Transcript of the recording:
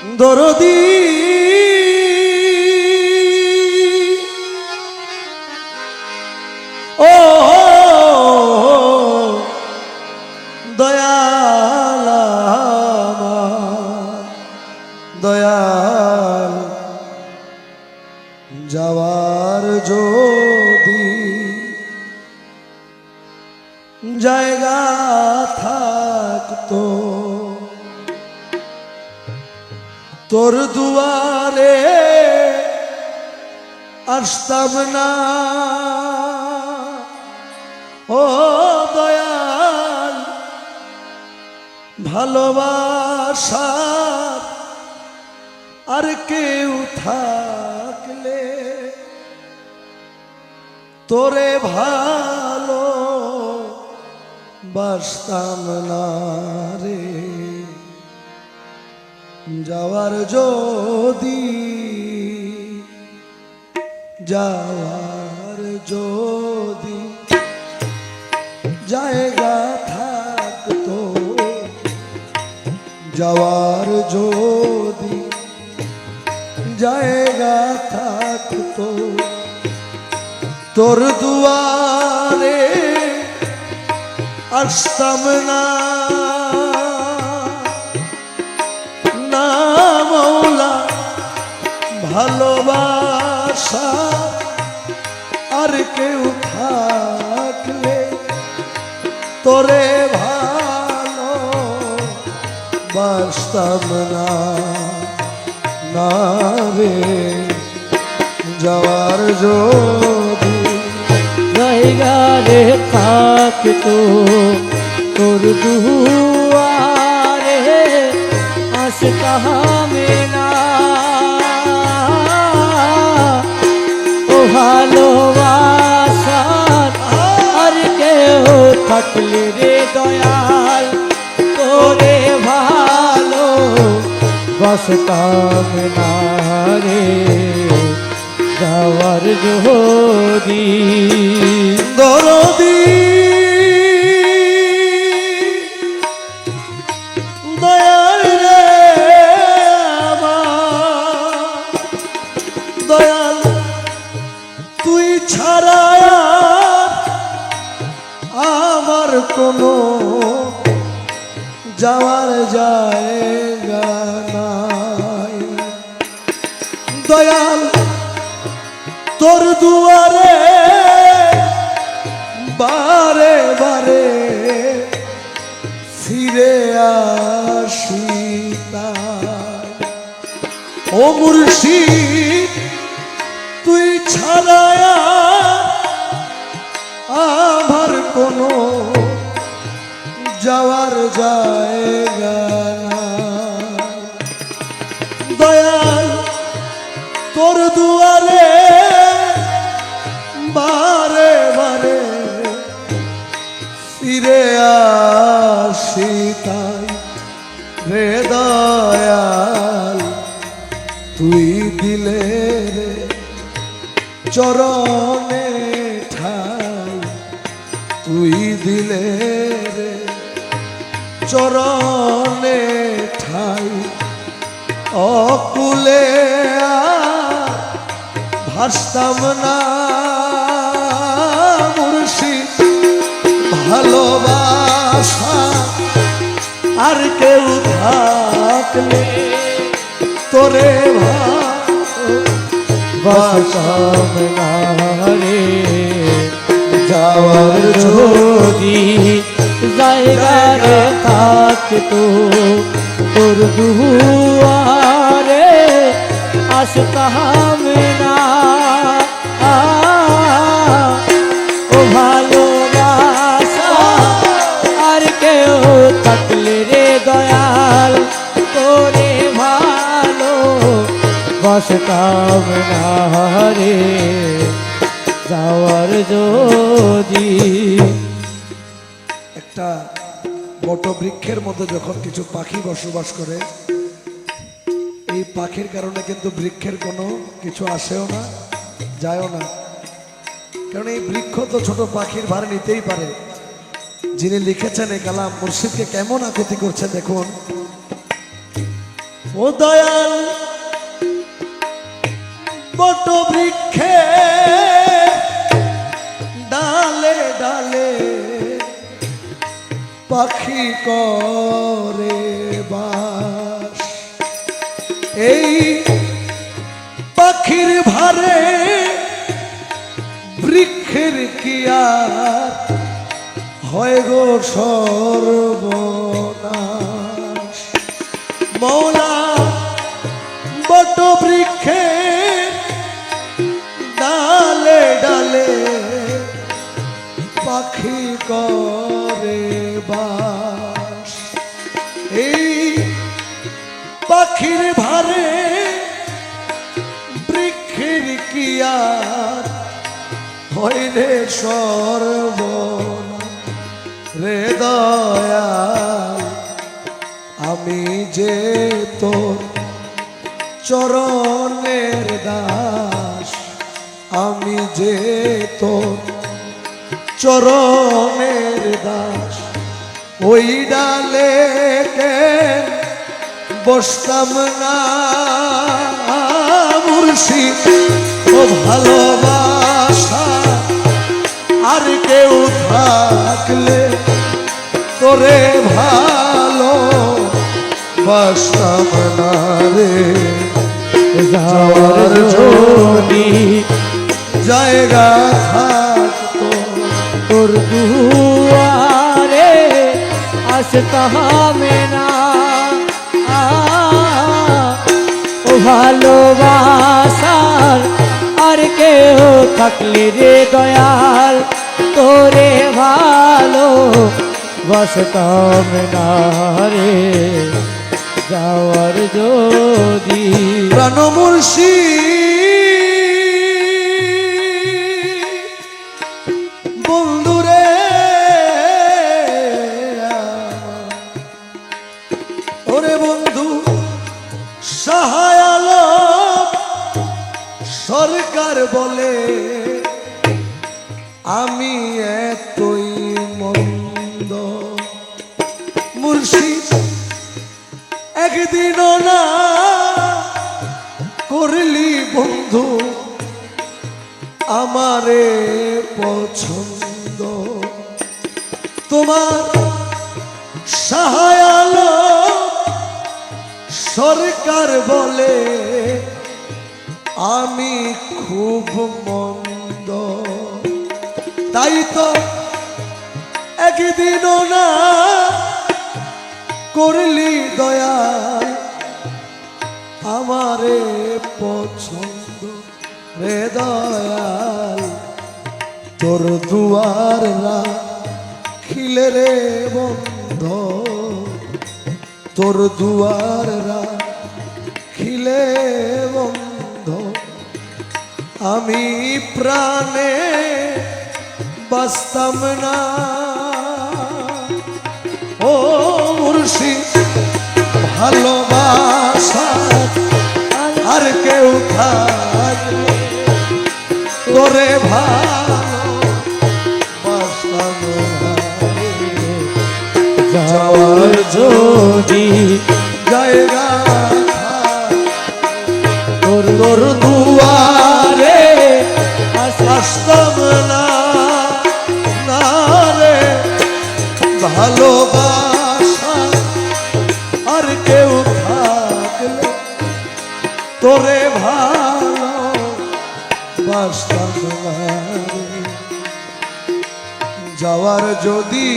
দরদি ও দয়াল আমার দয়াল যাওয়ার যদি জায়গা থাকতো তোর দুয়ারে আসতাম না ও দয়াল ভালোবাসার আর কেউ থাকলে তোরে ভালো বাসতাম না রে যাওয়ার যদি জায়গা থাকতো যাওয়ার যদি জায়গা থাকতো তোর দুয়ারে আসতাম না না মৌলা ভালোবাসা আর কেউ থাকলে তোরে ভালো বাসতাম না না রে যাওয়ার যদি জায়গা রে থাকতো তোর দুয়ারে আসতাম না ও ভালোবাসার আর কেউ থাকলে রে দয়াল তোরে ভালো বাসতাম না রে যাওয়ার যদি দরদি দয়াল রে আমার দয়াল তুই ছাড়া আমার কোনো যাওয়ার জায়গা নাই দয়াল তোর দুয়ারে বারে বারে ফিরে আসি ও মুর্শিদ তুই ছাড়া আমার কোনো যাওয়ার জায়গা নাই দয়াল তোর দুয়ারে বারে বারে ফিরে আসি তাই রে দয়াল তুই দিলে রে চরণে ঠাই তুই দিলে রে চরণে ঠাই অকুলে ভাসতাম না মুর্শিদ ভালোবাসা আর কেউ থাকলে তোরে বাসতাম না রে যাওয়ার যদি জায়গা রে থাকতো তোর দুয়ারে আসতাম না ও ভালোবাসা আর কেউ থাকলে রে দয়াল তোরে ভালো বাসতাম না রে যাওয়ার যদি একটা বটবৃক্ষের মধ্যে যখন কিছু পাখি বসবাস করে এই পাখির কারণে কিন্তু বৃক্ষের কোনো কিছু আসেও না যায়ও না কারণ এই বৃক্ষ তো ছোট পাখির ভার নিতেই পারে যিনি লিখেছেন এই কালাম মুর্শিদকে কেমন আকুতি করছে দেখুন ও দয়াল বট বৃক্ষে ডালে ডালে পাখি করে বাস, এই পাখির ভারে বৃক্ষের কি আর হয় গো সর্বনাশ। মৌলা বট বৃক্ষে ডালে ডালে পাখি করে বাস, এই পাখির ভারে বৃক্ষের কি আর হয় রে সর্বনাশ। রে দয়াল আমি যে তোর চরণের দাস, আমি যে তোর চরণের দাস, ওই ডালে কেন বসতাম না মুর্শিদ ও ভালোবাসা আর কেউ থাকলে তোরে ভালো বাসতাম না রে। যাওয়ার যদি জায়গা থাকতো তোর দুয়ারে আসতাম না, ও ভালোবাসার আর কেউ থাকলে রে দয়াল তোরে ভালো বাসতাম না রে। যাওয়ার যদি প্রাণ বন্ধুরে ওরে বন্ধু সহায় আলম সরকার বলে আমি এতই মন্দ, মুর্শিদ একদিনও না করলি বন্ধু আমারে পছন্দ। তোমার সহায় আলম সরকার বলে আমি খুব মন্দ, তাই তো একদিনও না করলি দয়া আমারে পছন্দ। রে দয়াল তোর দুয়ার রাখিলে রে বন্ধ, তোর দুয়ার রাখিলে বন্ধ, আমি প্রাণে বাঁচতাম না। ও মুর্শিদ ভালোবাসা আর কেউ থাকলে তোরে ভালো বাসতাম না রে। যাওয়ার যদি জায়গা তোর তোর দুয়ারে আসতাম আসতাম না না রে। ভালোবাসা আর কেউ থাকলে তোরে ভালো বাসতাম না রে। যাওয়ার যদি